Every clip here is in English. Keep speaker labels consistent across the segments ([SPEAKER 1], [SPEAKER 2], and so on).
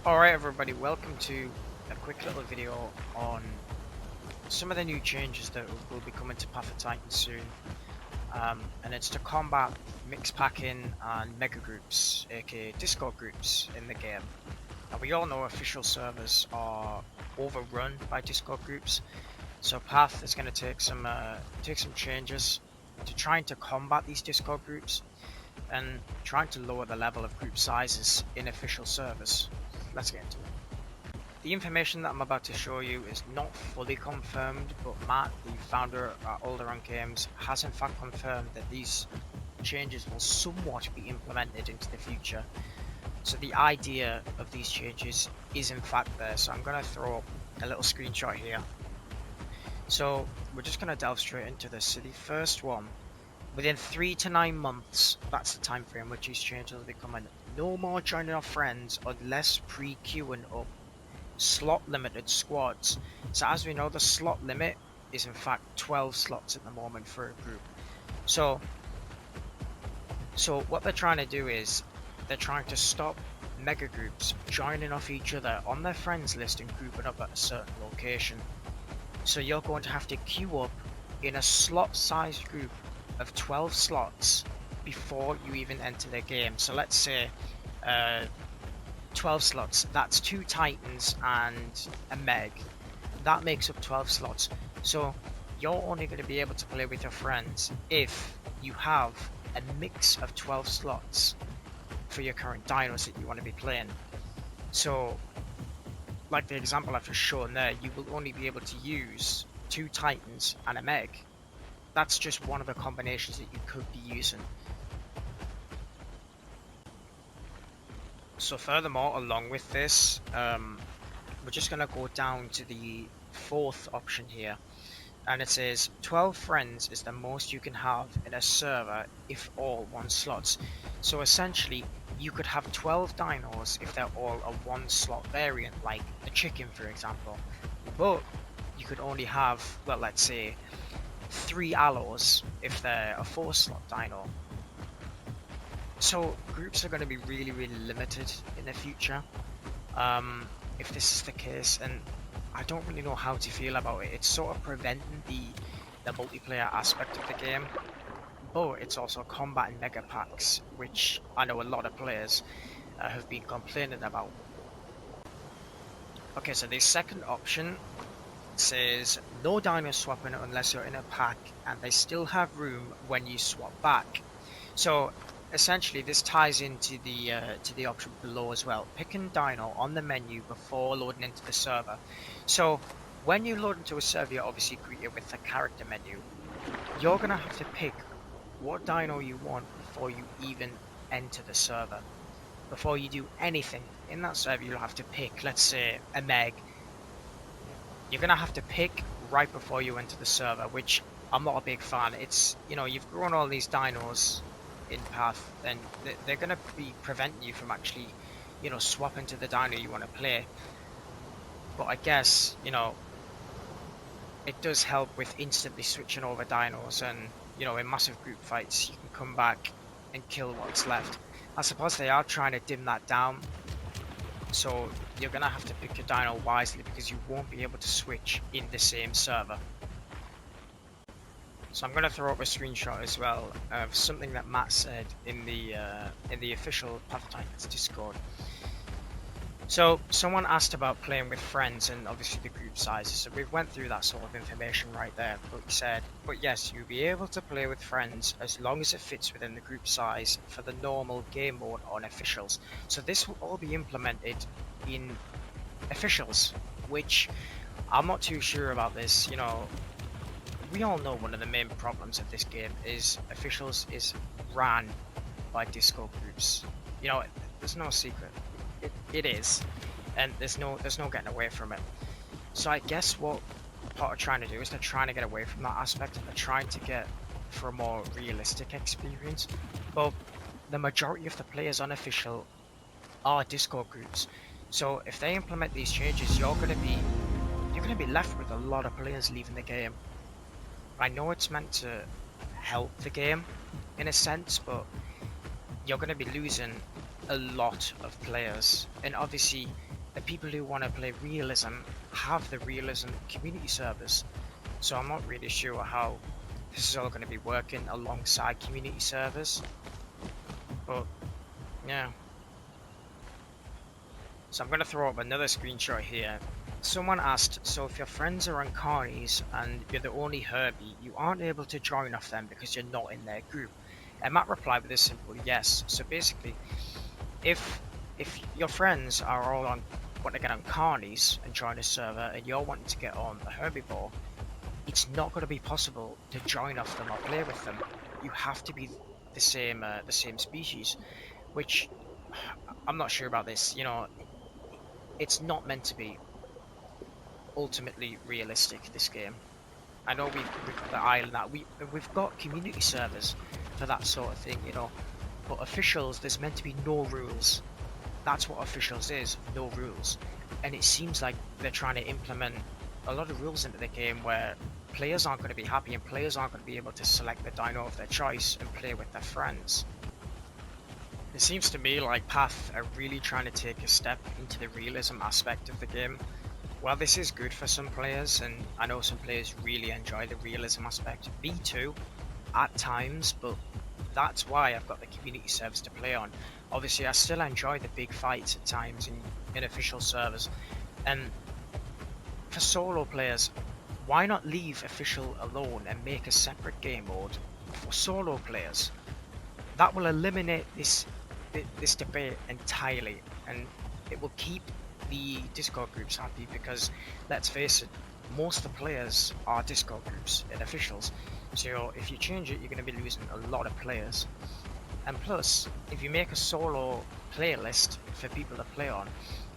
[SPEAKER 1] Alright everybody, welcome to a quick little video on some of the new changes that will be coming to Path of Titan soon. And it's to combat mix packing and mega groups, aka Discord groups in the game. Now we all know official servers are overrun by Discord groups, so Path is going to take some changes to trying to combat these Discord groups and trying to lower the level of group sizes in official servers. Let's get into it. The information that I'm about to show you is not fully confirmed, but Matt, the founder at Alderaan Games, has in fact confirmed that these changes will somewhat be implemented into the future. So the idea of these changes is in fact there, so I'm going to throw up a little screenshot here. So we're just going to delve straight into this. So the first one, within 3 to 9 months, that's the time frame which these changes will be coming. No more joining our friends unless pre-queuing up slot limited squads. So as we know, the slot limit is in fact 12 slots at the moment for a group. So what they're trying to do is they're trying to stop mega groups joining off each other on their friends list and grouping up at a certain location. So you're going to have to queue up in a slot sized group of 12 slots before you even enter the game. So let's say 12 slots, that's 2 Titans and a Meg. That makes up 12 slots. So you're only going to be able to play with your friends if you have a mix of 12 slots for your current dinos that you want to be playing. So like the example I've just shown there, you will only be able to use 2 Titans and a Meg. That's just one of the combinations that you could be using. So furthermore, along with this, we're just going to go down to the 4th option here. And it says 12 friends is the most you can have in a server if all 1 slots. So essentially, you could have 12 dinos if they're all a 1 slot variant, like a chicken for example. But you could only have, well, let's say 3 allos if they're a 4 slot dino. So groups are going to be really limited in the future if this is the case, and I don't really know how to feel about it. It's sort of preventing the multiplayer aspect of the game, but it's also combating mega packs, which I know a lot of players have been complaining about. Okay, so the second option says no dino swapping unless you're in a pack and they still have room when you swap back. So essentially this ties into the option below as well. Picking dino on the menu before loading into the server. So when you load into a server, you're obviously greeted with the character menu. You're gonna have to pick what dino you want before you even enter the server. Before you do anything in that server, you'll have to pick, let's say, a Meg. You're gonna have to pick right before you enter the server, which I'm not a big fan. It's, you know, you've grown all these dinos in Path, and they're gonna be preventing you from actually, you know, swapping to the dino you want to play. But I guess, you know, it does help with instantly switching over dinos, and you know, in massive group fights you can come back and kill what's left. I suppose they are trying to dim that down, so you're gonna have to pick your dino wisely because you won't be able to switch in the same server. So I'm going to throw up a screenshot as well of something that Matt said in the official Path of Titans Discord. So someone asked about playing with friends and obviously the group sizes. So we went through that sort of information right there. But he said, but yes, you'll be able to play with friends as long as it fits within the group size for the normal game mode on officials. So this will all be implemented in officials, which I'm not too sure about this, you know. We all know one of the main problems of this game is officials is ran by Discord groups. You know, there's no secret. It is, and there's no getting away from it. So I guess what PoT are trying to do is they're trying to get away from that aspect, and they're trying to get for a more realistic experience. But the majority of the players on official are Discord groups. So if they implement these changes, you're gonna be left with a lot of players leaving the game. I know it's meant to help the game in a sense, but you're going to be losing a lot of players, and obviously the people who want to play realism have the realism community servers. So I'm not really sure how this is all going to be working alongside community servers. But yeah. So I'm going to throw up another screenshot here. Someone asked, so if your friends are on carnies and you're the only Herbie, you aren't able to join off them because you're not in their group. And Matt replied with a simple yes. So basically, if your friends are all on want to get on carnies and join a server and you're wanting to get on the herbivore, it's not going to be possible to join off them or play with them. You have to be the same species, which I'm not sure about this. You know, it's not meant to be ultimately realistic, this game. I know we've got the island that we've got community servers for that sort of thing, you know. But officials, there's meant to be no rules. That's what officials is, no rules. And it seems like they're trying to implement a lot of rules into the game where players aren't going to be happy and players aren't going to be able to select the dino of their choice and play with their friends. It seems to me like PoT are really trying to take a step into the realism aspect of the game. While this is good for some players, and I know some players really enjoy the realism aspect, me too, at times, but that's why I've got the community servers to play on. Obviously, I still enjoy the big fights at times in official servers, and for solo players, why not leave official alone and make a separate game mode for solo players? That will eliminate this debate entirely, and it will keep the Discord groups happy because, let's face it, most of the players are Discord groups and officials. So if you change it, you're going to be losing a lot of players. And plus, if you make a solo playlist for people to play on,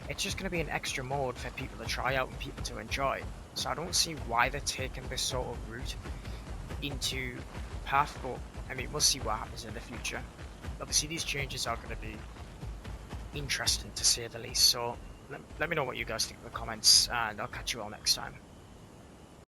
[SPEAKER 1] it's just going to be an extra mode for people to try out and people to enjoy. So I don't see why they're taking this sort of route into PoT, but I mean, we'll see what happens in the future. Obviously, these changes are going to be interesting to say the least. So let me know what you guys think in the comments, and I'll catch you all next time.